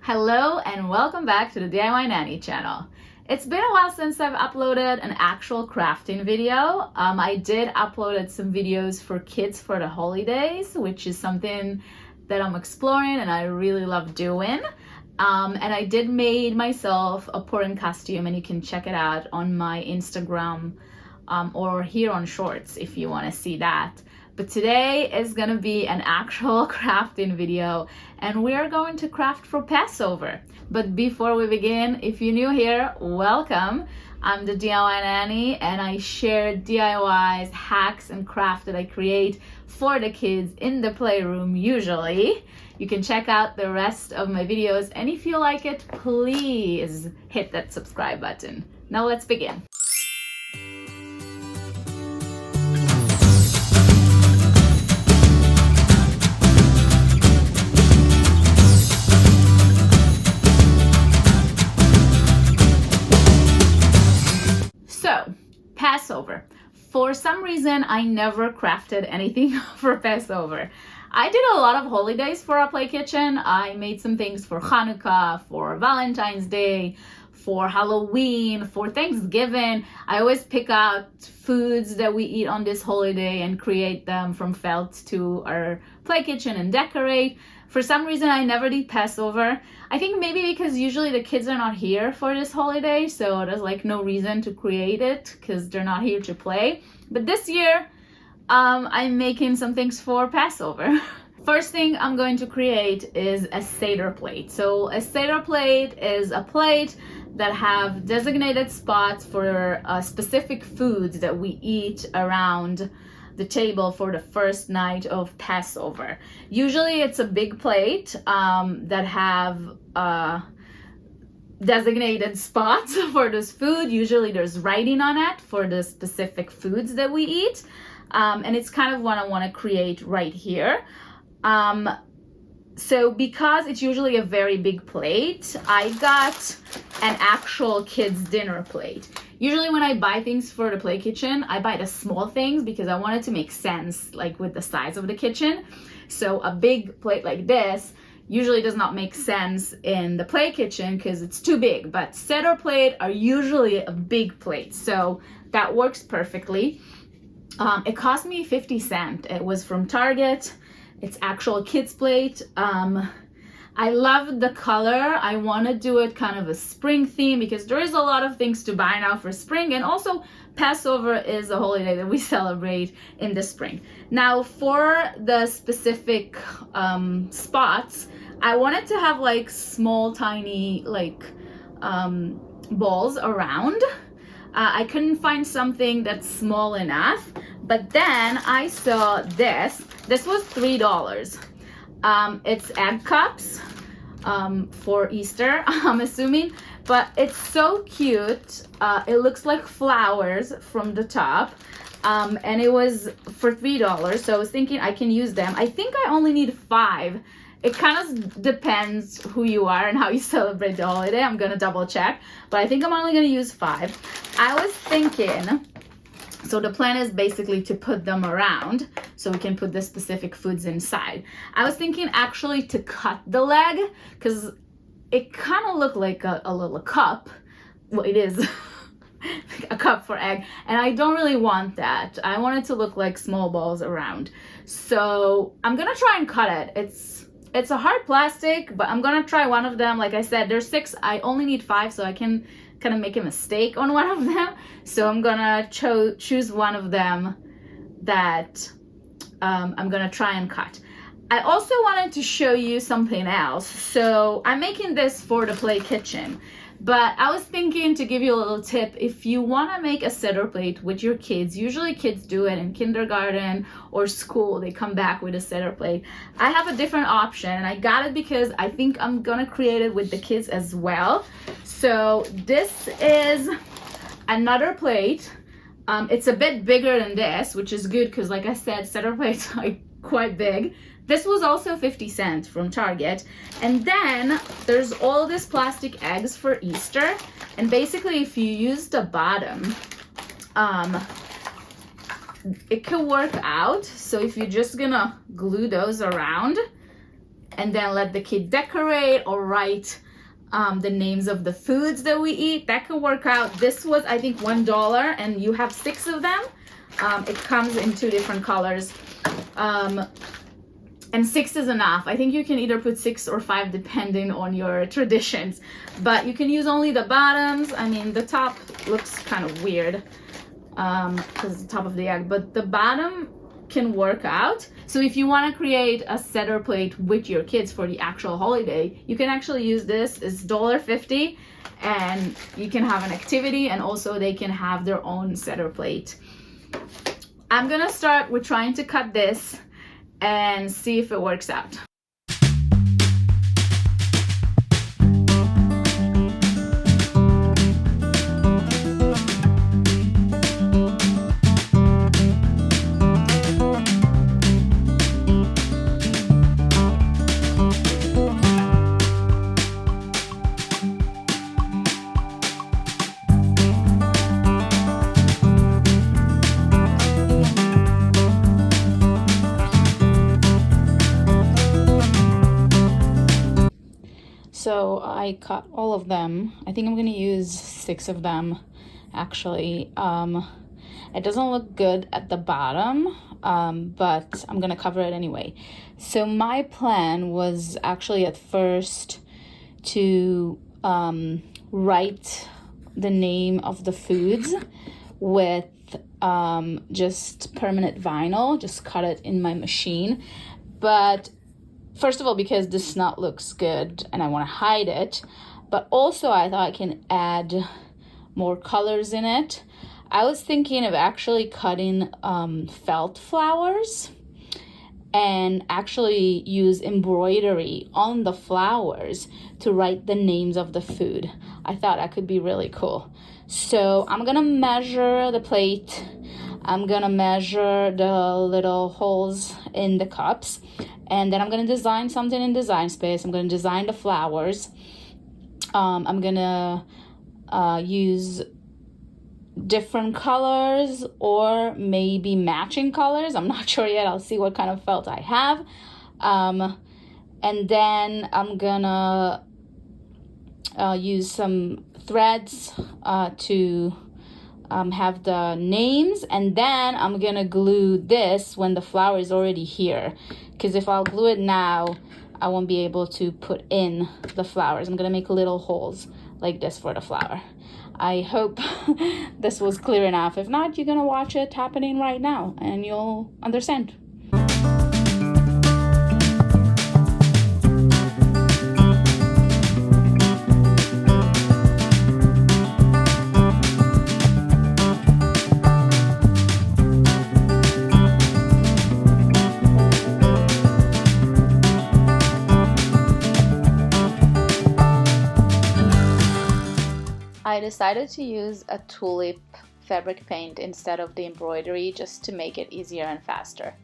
Hello and welcome back to the DIY Nanny channel. It's been a while since I've uploaded an actual crafting video. I did upload some videos for kids for the holidays, which is something that I'm exploring and I really love doing. And I did made myself a Purim costume, and you can check it out on my Instagram or here on Shorts if you want to see that. But today is going to be an actual crafting video, and we are going to craft for Passover. But before we begin, if you're new here, welcome. I'm the DIY Nanny, and I share DIYs, hacks, and craft that I create for the kids in the playroom usually. You can check out the rest of my videos, and if you like it, please hit that subscribe button. Now let's begin. So, Passover. For some reason, I never crafted anything for Passover. I did a lot of holidays for our play kitchen. I made some things for Hanukkah, for Valentine's Day, for Halloween, for Thanksgiving. I always pick out foods that we eat on this holiday and create them from felt to our play kitchen and decorate. For some reason, I never did Passover. I think maybe because usually the kids are not here for this holiday, so there's like no reason to create it because they're not here to play. But this year, I'm making some things for Passover. First thing I'm going to create is a Seder plate. So a Seder plate is a plate that have designated spots for specific foods that we eat around the table for the first night of Passover. Usually it's a big plate that have designated spots for this food. Usually there's writing on it for the specific foods that we eat. And it's kind of what I want to create right here. So because it's usually a very big plate, I got an actual kids dinner plate. Usually when I buy things for the play kitchen, I buy the small things because I want it to make sense, like with the size of the kitchen. So a big plate like this usually does not make sense in the play kitchen because it's too big, but Seder plate are usually a big plate. So that works perfectly. It cost me 50 cents. It was from Target. It's actual kids plate. I love the color. I want to do it kind of a spring theme because there is a lot of things to buy now for spring, and also Passover is a holiday that we celebrate in the spring. Now for the specific spots, I wanted to have like small tiny like balls around. I couldn't find something that's small enough, but then I saw this. This was $3. It's egg cups for Easter, I'm assuming, but it's so cute. It looks like flowers from the top, and it was for $3, so I was thinking I can use them. I think I only need 5. It kind of depends who you are and how you celebrate the holiday. I'm gonna double check, but I think I'm only gonna use 5. I was thinking, so the plan is basically to put them around so we can put the specific foods inside. I was thinking actually to cut the leg because it kind of looked like a little cup. Well, it is a cup for egg, and I don't really want that. I want it to look like small balls around. So I'm gonna try and cut it. It's a hard plastic, but I'm gonna try one of them. Like I said, there's 6. I only need 5, so I can kind of make a mistake on one of them. So I'm gonna choose one of them that I'm gonna try and cut. I also wanted to show you something else. So I'm making this for the play kitchen, but I was thinking to give you a little tip. If you want to make a Seder plate with your kids, usually kids do it in kindergarten or school. They come back with a Seder plate. I have a different option, and I got it because I think I'm gonna create it with the kids as well. So this is another plate. It's a bit bigger than this, which is good because, like I said, Seder plates are quite big. This was also 50 cents from Target. And then there's all these plastic eggs for Easter. And basically, if you use the bottom, it could work out. So if you're just gonna glue those around, and then let the kid decorate or write the names of the foods that we eat. That could work out. This was, I think, $1, and you have 6 of them. It comes in 2 different colors. And 6 is enough. I think you can either put 6 or 5 depending on your traditions, but you can use only the bottoms. I mean, the top looks kind of weird because it's the top of the egg, but the bottom can work out. So if you want to create a Seder plate with your kids for the actual holiday, you can actually use this. It's $1.50, and you can have an activity, and also they can have their own Seder plate. I'm gonna start with trying to cut this and see if it works out. So I cut all of them. I think I'm gonna use 6 of them actually. It doesn't look good at the bottom, but I'm gonna cover it anyway. So my plan was actually at first to write the name of the foods with just permanent vinyl, just cut it in my machine. But first of all, because this knot looks good and I want to hide it, but also I thought I can add more colors in it. I was thinking of actually cutting felt flowers and actually use embroidery on the flowers to write the names of the food. I thought that could be really cool. So I'm gonna measure the plate. I'm gonna measure the little holes in the cups, and then I'm gonna design something in Design Space. I'm gonna design the flowers. I'm gonna use different colors or maybe matching colors. I'm not sure yet. I'll see what kind of felt I have. And then I'm gonna use some threads to have the names, and then I'm gonna glue this when the flower is already here, because if I'll glue it now, I won't be able to put in the flowers. I'm gonna make little holes like this for the flower. I hope this was clear enough. If not, you're gonna watch it happening right now and you'll understand. I decided to use a tulip fabric paint instead of the embroidery just to make it easier and faster.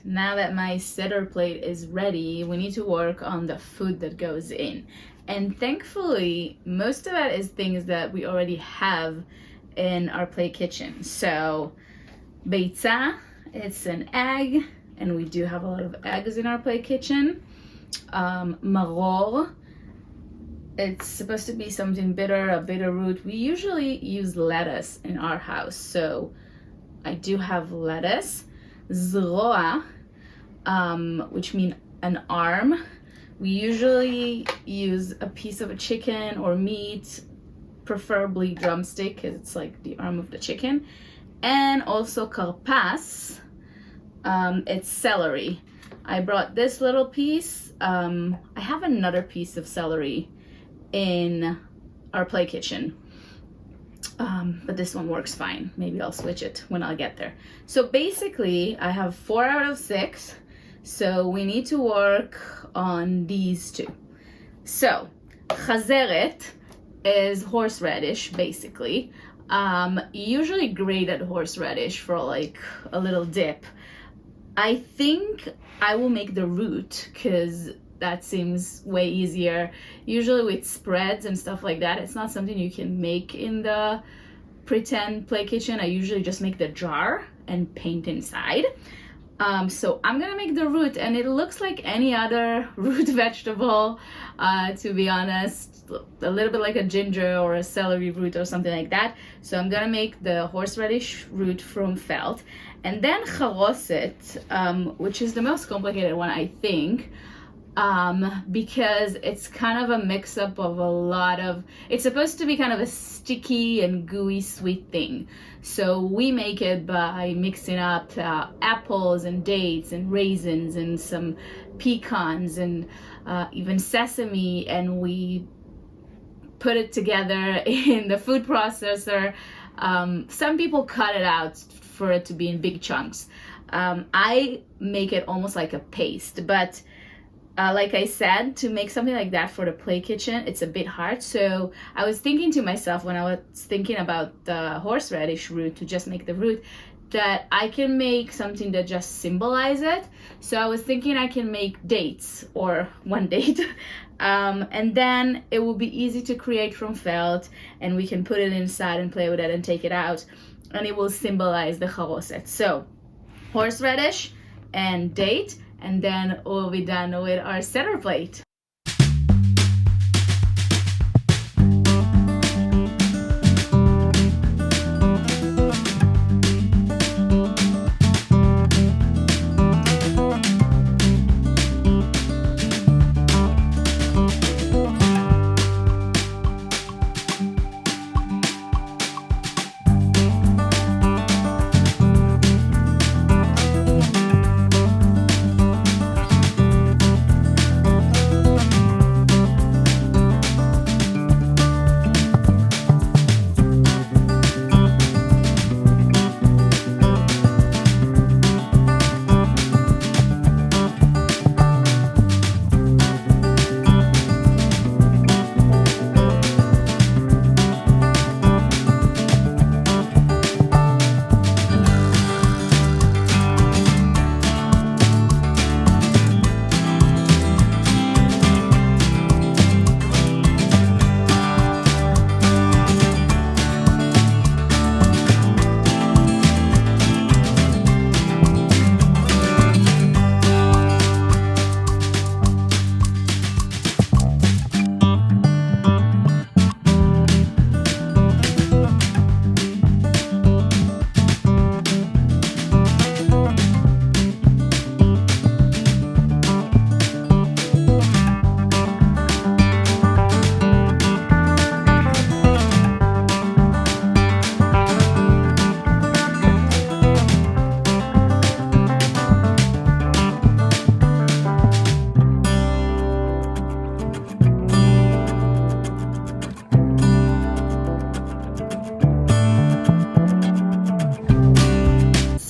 Now that my Seder plate is ready, we need to work on the food that goes in. And thankfully, most of it is things that we already have in our play kitchen. So, matzah, it's an egg, and we do have a lot of eggs in our play kitchen. maror. It's supposed to be something bitter, a bitter root. We usually use lettuce in our house, so I do have lettuce. Zroa, which means an arm. We usually use a piece of a chicken or meat, preferably drumstick, because it's like the arm of the chicken. And also karpas, it's celery. I brought this little piece. I have another piece of celery in our play kitchen, but this one works fine. Maybe I'll switch it when I get there. So basically I have 4 out of 6, so we need to work on these two. So chazeret is horseradish, basically. Usually grated horseradish for like a little dip. I think I will make the root because that seems way easier. Usually with spreads and stuff like that, it's not something you can make in the pretend play kitchen. I usually just make the jar and paint inside. So I'm gonna make the root, and it looks like any other root vegetable, to be honest, a little bit like a ginger or a celery root or something like that. So I'm gonna make the horseradish root from felt, and then charoset, which is the most complicated one, I think, because it's kind of a mix-up of a lot of, it's supposed to be kind of a sticky and gooey sweet thing. So we make it by mixing up apples and dates and raisins and some pecans and even sesame, and we put it together in the food processor. Some people cut it out for it to be in big chunks. I make it almost like a paste, but like I said, to make something like that for the play kitchen, it's a bit hard. So I was thinking to myself when I was thinking about the horseradish root, to just make the root, that I can make something that just symbolizes it. So I was thinking I can make dates, or one date, and then it will be easy to create from felt, and we can put it inside and play with it and take it out, and it will symbolize the charoset. So horseradish and date, and then we'll be done with our Seder plate.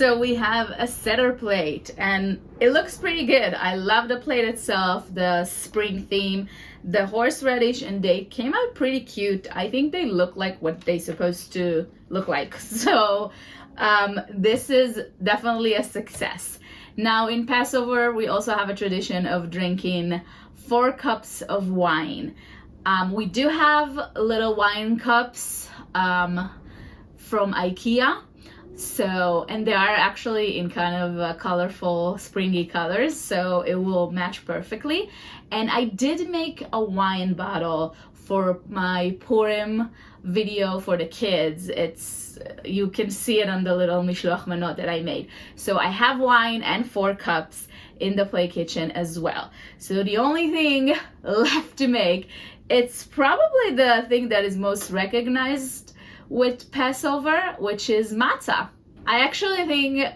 So we have a Seder plate, and it looks pretty good. I love the plate itself, the spring theme. The horseradish and date came out pretty cute. I think they look like what they're supposed to look like. So this is definitely a success. Now in Passover, we also have a tradition of drinking 4 cups of wine. We do have little wine cups from IKEA. So, and they are actually in kind of colorful, springy colors, so it will match perfectly. And I did make a wine bottle for my Purim video for the kids. You can see it on the little mishloach manot that I made. So I have wine and 4 cups in the play kitchen as well. So the only thing left to make, it's probably the thing that is most recognized with Passover, which is matzah. I actually think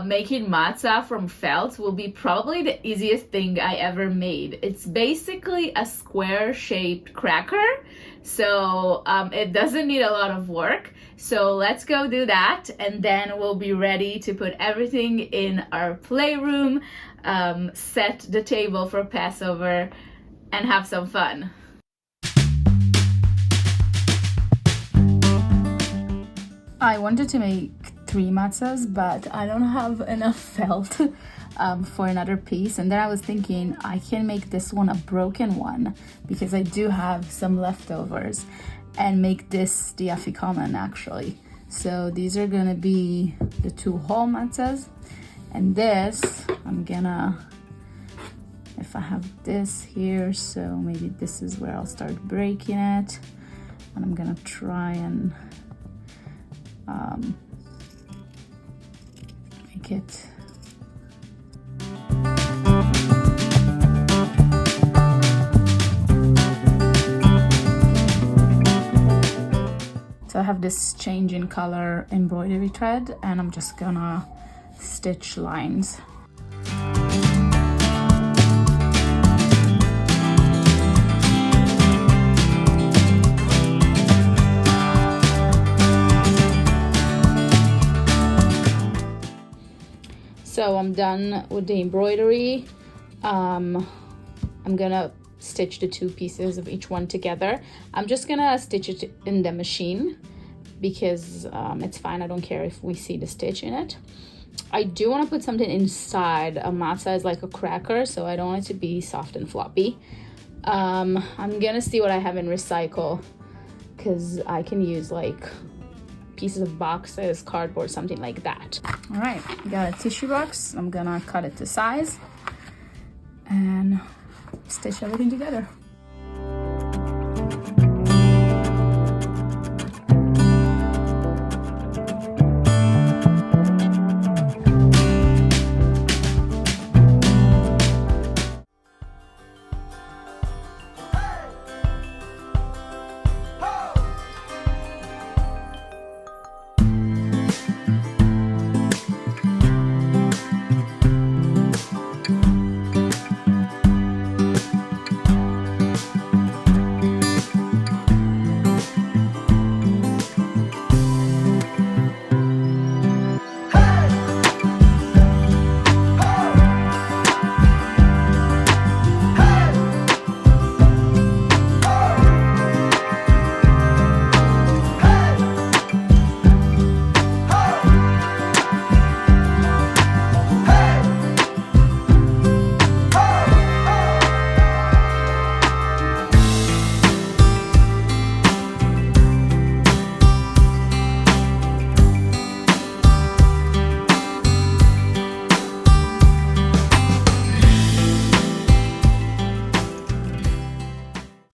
making matzah from felt will be probably the easiest thing I ever made. It's basically a square-shaped cracker, so it doesn't need a lot of work. So let's go do that, and then we'll be ready to put everything in our playroom, set the table for Passover, and have some fun. I wanted to make 3 matzahs, but I don't have enough felt for another piece. And then I was thinking I can make this one a broken one because I do have some leftovers, and make this the afikoman actually. So these are gonna be the 2 whole matzahs, and this I'm gonna, if I have this here, so maybe this is where I'll start breaking it, and I'm gonna try and make it so I have this change in color embroidery thread, and I'm just gonna stitch lines. So I'm done with the embroidery. I'm gonna stitch the 2 pieces of each one together. I'm just gonna stitch it in the machine because it's fine. I don't care if we see the stitch in it. I do want to put something inside. A matzah is like a cracker, so I don't want it to be soft and floppy. I'm gonna see what I have in recycle, because I can use like pieces of boxes, cardboard, something like that. All right, got a tissue box. I'm gonna cut it to size and stitch everything together.